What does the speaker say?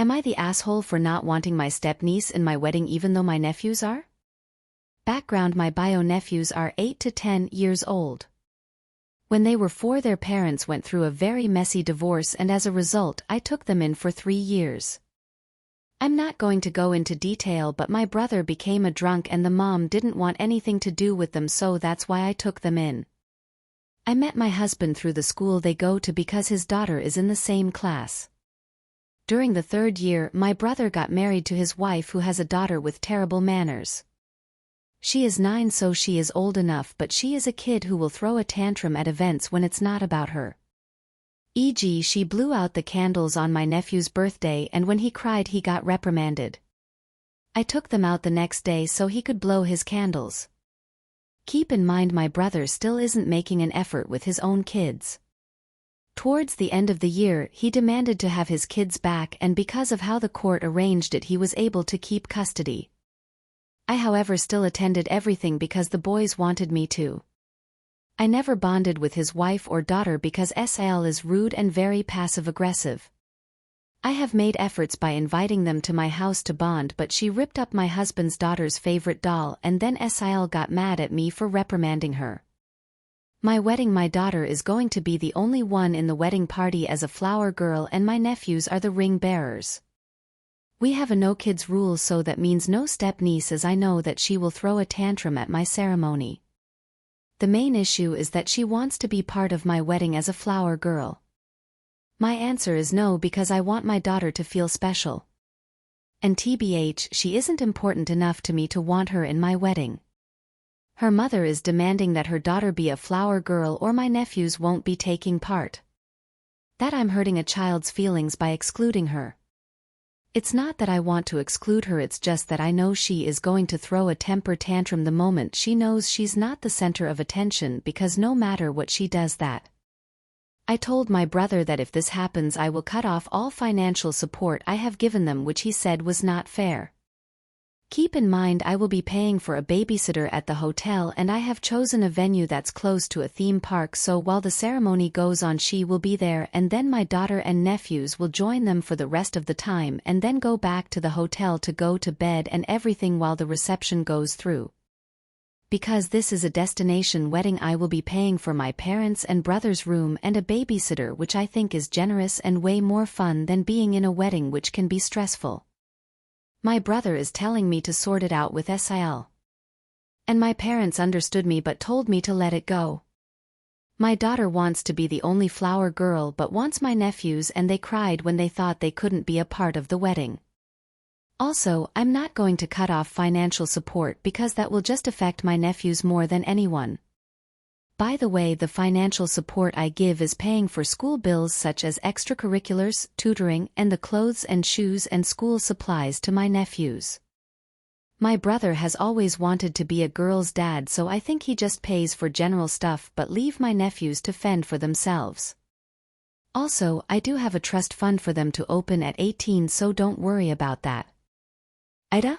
Am I the asshole for not wanting my stepniece in my wedding even though my nephews are? Background: my bio nephews are 8 to 10 years old. When they were 4, their parents went through a very messy divorce, and as a result I took them in for 3 years. I'm not going to go into detail, but my brother became a drunk and the mom didn't want anything to do with them, so that's why I took them in. I met my husband through the school they go to because his daughter is in the same class. During the 3rd year, my brother got married to his wife, who has a daughter with terrible manners. She is 9, so she is old enough, but she is a kid who will throw a tantrum at events when it's not about her. E.g., she blew out the candles on my nephew's birthday, and when he cried he got reprimanded. I took them out the next day so he could blow his candles. Keep in mind, my brother still isn't making an effort with his own kids. Towards the end of the year, he demanded to have his kids back, and because of how the court arranged it, he was able to keep custody. I, however, still attended everything because the boys wanted me to. I never bonded with his wife or daughter because SL is rude and very passive-aggressive. I have made efforts by inviting them to my house to bond, but she ripped up my husband's daughter's favorite doll, and then SL got mad at me for reprimanding her. My wedding: my daughter is going to be the only one in the wedding party as a flower girl, and my nephews are the ring bearers. We have a no kids rule, so that means no step-niece, as I know that she will throw a tantrum at my ceremony. The main issue is that she wants to be part of my wedding as a flower girl. My answer is no, because I want my daughter to feel special. And TBH, she isn't important enough to me to want her in my wedding. Her mother is demanding that her daughter be a flower girl or my nephews won't be taking part. That I'm hurting a child's feelings by excluding her. It's not that I want to exclude her, it's just that I know she is going to throw a temper tantrum the moment she knows she's not the center of attention, because no matter what she does that. I told my brother that if this happens I will cut off all financial support I have given them, which he said was not fair. Keep in mind, I will be paying for a babysitter at the hotel, and I have chosen a venue that's close to a theme park, so while the ceremony goes on she will be there, and then my daughter and nephews will join them for the rest of the time and then go back to the hotel to go to bed and everything while the reception goes through. Because this is a destination wedding, I will be paying for my parents' and brother's room and a babysitter, which I think is generous and way more fun than being in a wedding, which can be stressful. My brother is telling me to sort it out with SIL. And my parents understood me but told me to let it go. My daughter wants to be the only flower girl but wants my nephews, and they cried when they thought they couldn't be a part of the wedding. Also, I'm not going to cut off financial support because that will just affect my nephews more than anyone. By the way, the financial support I give is paying for school bills such as extracurriculars, tutoring, and the clothes and shoes and school supplies to my nephews. My brother has always wanted to be a girl's dad, so I think he just pays for general stuff but leave my nephews to fend for themselves. Also, I do have a trust fund for them to open at 18, so don't worry about that. AITA?